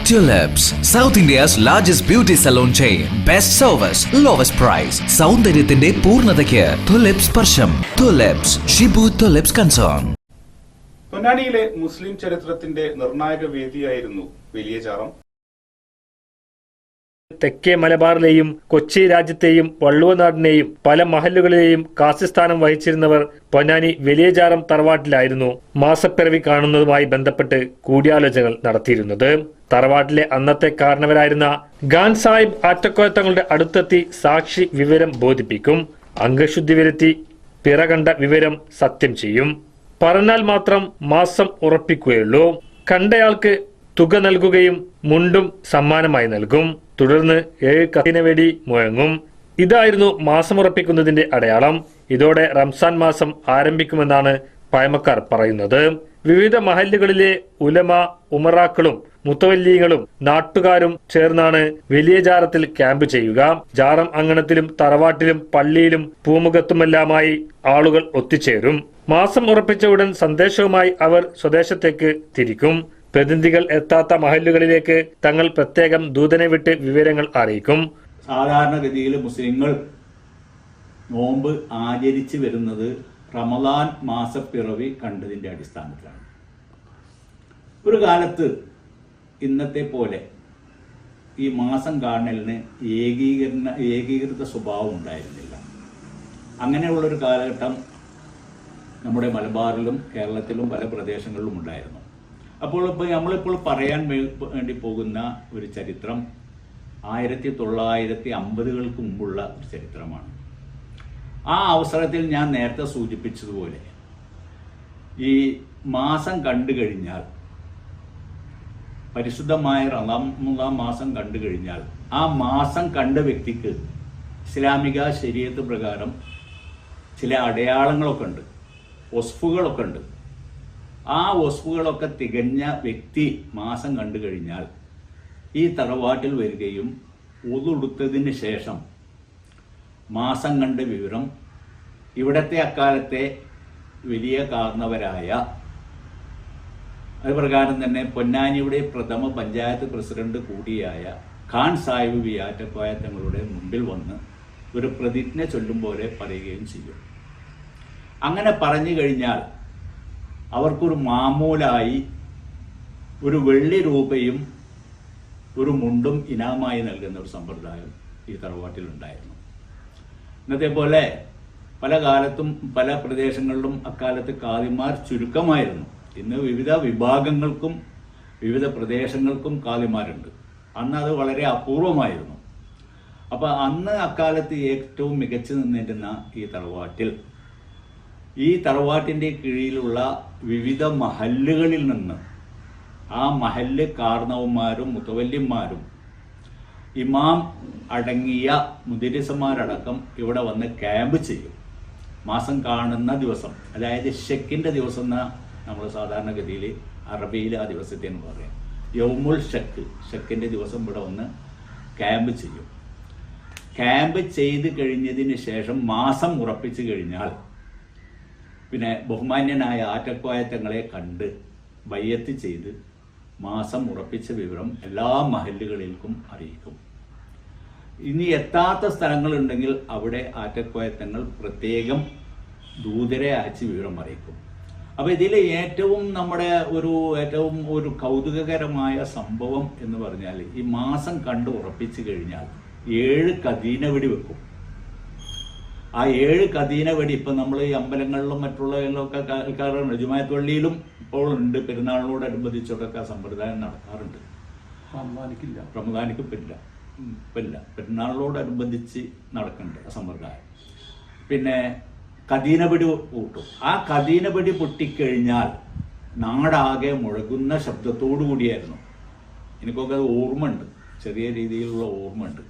Tulips, South India's largest beauty salon chain. Best service, lowest price. സൗന്ദര്യത്തിന്റെ പൂർണ്ണതയ്ക്ക് Tulips സ്പർശം. Tulips, Shibu Tulips concern. പൊന്നാനിയിലെ മുസ്ലിം ചരിത്രത്തിന്റെ നിർണായക വേദിയായിരുന്നു വലിയജാറം. തെക്കേ മലബാറിലെയും കൊച്ചി രാജ്യത്തെയും വള്ളുവനാടിനെയും പല മഹല്ലുകളിലെയും കാസിസ്ഥാനം വഹിച്ചിരുന്നവർ പൊന്നാനി വലിയജാറം തറവാട്ടിലായിരുന്നു മാസപ്പിറവി കാണുന്നതുമായി ബന്ധപ്പെട്ട് കൂടിയാലോചനകൾ നടത്തിയിരുന്നത്. തറവാട്ടിലെ അന്നത്തെ കാരണവരായിരുന്ന ഖാൻ സാഹിബ് ആറ്റക്കോയത്തങ്ങളുടെ അടുത്തെത്തി സാക്ഷി വിവരം ബോധിപ്പിക്കും. അംഗശുദ്ധി വരുത്തി പിറ കണ്ട വിവരം സത്യം ചെയ്യും. പറഞ്ഞാൽ മാത്രം മാസം ഉറപ്പിക്കുകയുള്ളൂ. കണ്ടയാൾക്ക് തുക നൽകുകയും മുണ്ടും സമ്മാനമായി നൽകും. തുടർന്ന് 7 കത്തിന വെടി മുഴങ്ങും. ഇതായിരുന്നു മാസമുറപ്പിക്കുന്നതിന്റെ അടയാളം. ഇതോടെ റംസാൻ മാസം ആരംഭിക്കുമെന്നാണ് പഴമക്കാർ പറയുന്നത്. വിവിധ മഹല്ലുകളിലെ ഉലമ, ഉമറാക്കളും മുത്തവല്ലികളും നാട്ടുകാരും ചേർന്നാണ് വലിയ ജാറത്തിൽ ക്യാമ്പ് ചെയ്യുക. ജാറം അങ്കണത്തിലും തറവാട്ടിലും പള്ളിയിലും പൂമുഖത്തുമെല്ലാമായി ആളുകൾ ഒത്തുചേരും. മാസം ഉറപ്പിച്ച ഉടൻ സന്ദേശവുമായി അവർ സ്വദേശത്തേക്ക് തിരിക്കും. പ്രതിനിധികൾ എത്താത്ത മഹല്ലുകളിലേക്ക് തങ്ങൾ പ്രത്യേകം ദൂതനെ വിട്ട് വിവരങ്ങൾ അറിയിക്കും. സാധാരണഗതിയിൽ മുസ്ലിങ്ങൾ നോമ്പ് ആചരിച്ചു വരുന്നത് റമദാൻ മാസപ്പിറവി കണ്ടതിൻ്റെ അടിസ്ഥാനത്തിലാണ്. ഒരു കാലത്ത് ഇന്നത്തെ പോലെ ഈ മാസം കാണലിന് ഏകീകൃത സ്വഭാവം ഉണ്ടായിരുന്നില്ല. അങ്ങനെയുള്ളൊരു കാലഘട്ടം നമ്മുടെ മലബാറിലും കേരളത്തിലും പല പ്രദേശങ്ങളിലും ഉണ്ടായിരുന്നു. അപ്പോൾ നമ്മളിപ്പോൾ പറയാൻ വേണ്ടി പോകുന്ന ഒരു ചരിത്രം 1950-കൾക്ക് മുമ്പുള്ള ഒരു ചരിത്രമാണ്. ആ അവസരത്തിൽ ഞാൻ നേരത്തെ സൂചിപ്പിച്ചതുപോലെ ഈ മാസം കണ്ടു കഴിഞ്ഞാൽ, പരിശുദ്ധമായ റമദാൻ മാസം കണ്ടു കഴിഞ്ഞാൽ, ആ മാസം കണ്ട വ്യക്തിക്ക് ഇസ്ലാമിക ശരീഅത്ത് പ്രകാരം ചില അടയാളങ്ങളൊക്കെ ഉണ്ട്, വസ്ഫുകളൊക്കെ ഉണ്ട്. ആ വസ്ഫുകളൊക്കെ തികഞ്ഞ വ്യക്തി മാസം കണ്ടു കഴിഞ്ഞാൽ ഈ തറവാട്ടിൽ വരികയും ഒതുടുത്തതിന് ശേഷം മാസം കണ്ട വിവരം ഇവിടത്തെ അക്കാലത്തെ വലിയ കാരണവരായ, അതുപ്രകാരം തന്നെ പൊന്നാനിയുടെ പ്രഥമ പഞ്ചായത്ത് പ്രസിഡന്റ് കൂടിയായ ഖാൻ സാഹിബ് വിയാറ്റക്കോയ തങ്ങളുടെ മുമ്പിൽ വന്ന് ഒരു പ്രതിജ്ഞ ചൊല്ലും പോലെ പറയുകയും ചെയ്യും. അങ്ങനെ പറഞ്ഞു കഴിഞ്ഞാൽ അവർക്കൊരു മാമൂലായി ഒരു വെള്ളി രൂപയും ഒരു മുണ്ടും ഇനാമായി നൽകുന്ന ഒരു സമ്പ്രദായം ഈ തറവാട്ടിലുണ്ടായിരുന്നു. ഇന്നത്തെ പോലെ പല കാലത്തും പല പ്രദേശങ്ങളിലും അക്കാലത്ത് കാളിമാർ ചുരുക്കമായിരുന്നു. ഇന്ന് വിവിധ വിഭാഗങ്ങൾക്കും വിവിധ പ്രദേശങ്ങൾക്കും കാളിമാരുണ്ട്. അന്ന് അത് വളരെ അപൂർവമായിരുന്നു. അപ്പോൾ അന്ന് അക്കാലത്ത് ഏറ്റവും മികച്ചു നിന്നിരുന്ന ഈ തറവാട്ടിൻ്റെ കീഴിലുള്ള വിവിധ മഹല്ലുകളിൽ നിന്ന് ആ മഹല്ല് കാർണവന്മാരും മുത്തവല്യന്മാരും ഇമാം അടങ്ങിയ മുദരിസന്മാരടക്കം ഇവിടെ വന്ന് ക്യാമ്പ് ചെയ്യും. മാസം കാണുന്ന ദിവസം, അതായത് ഷെക്കിൻ്റെ ദിവസം എന്ന നമ്മൾ സാധാരണഗതിയിൽ അറബിയിൽ ആ ദിവസത്തേന്ന് പറയാം. യൗമുൽ ഷെക്കിൻ്റെ ദിവസം ഇവിടെ വന്ന് ക്യാമ്പ് ചെയ്യും. ക്യാമ്പ് ചെയ്ത് കഴിഞ്ഞതിന് ശേഷം മാസം ഉറപ്പിച്ചു കഴിഞ്ഞാൽ പിന്നെ ബഹുമാന്യനായ ആറ്റക്കോയ തങ്ങളെ കണ്ട് ബയ്യത്ത് ചെയ്ത് മാസം ഉറപ്പിച്ച വിവരം എല്ലാ മഹല്ലുകളിലേക്കും അറിയിക്കും. ഇനി എത്താത്ത സ്ഥലങ്ങളുണ്ടെങ്കിൽ അവിടെ ആറ്റക്കോയ തങ്ങൾ പ്രത്യേകം ദൂതരെ അയച്ച് വിവരം അറിയിക്കും. അപ്പോൾ ഇതിൽ ഏറ്റവും ഒരു കൗതുകകരമായ സംഭവം എന്ന് പറഞ്ഞാൽ, ഈ മാസം കണ്ട് ഉറപ്പിച്ചു കഴിഞ്ഞാൽ 7 കദീന വെടി വെക്കും. ആ 7 കദീന വെടി ഇപ്പം നമ്മൾ ഈ അമ്പലങ്ങളിലും മറ്റുള്ളതിലൊക്കെ കേൾക്കാറുണ്ട്. ജുമാഅത്ത് പള്ളിയിലും ഇപ്പോൾ ഉണ്ട്. പെരുന്നാളിനോടനുബന്ധിച്ചൊക്കെ സമ്പ്രദായം നടക്കാറുണ്ട്. റമദാനിക്ക് ഇല്ല, പെരുന്നാളിനോടനുബന്ധിച്ച് നടക്കുന്നുണ്ട് ആ സമ്പ്രദായം. പിന്നെ കദീനപടി കൂട്ടും. ആ കദീനപടി പൊട്ടിക്കഴിഞ്ഞാൽ നാടാകെ മുഴങ്ങുന്ന ശബ്ദത്തോടു കൂടിയായിരുന്നു. എനിക്കൊക്കെ അത് ഓർമ്മയുണ്ട്, ചെറിയ രീതിയിലുള്ള ഓർമ്മയുണ്ട്.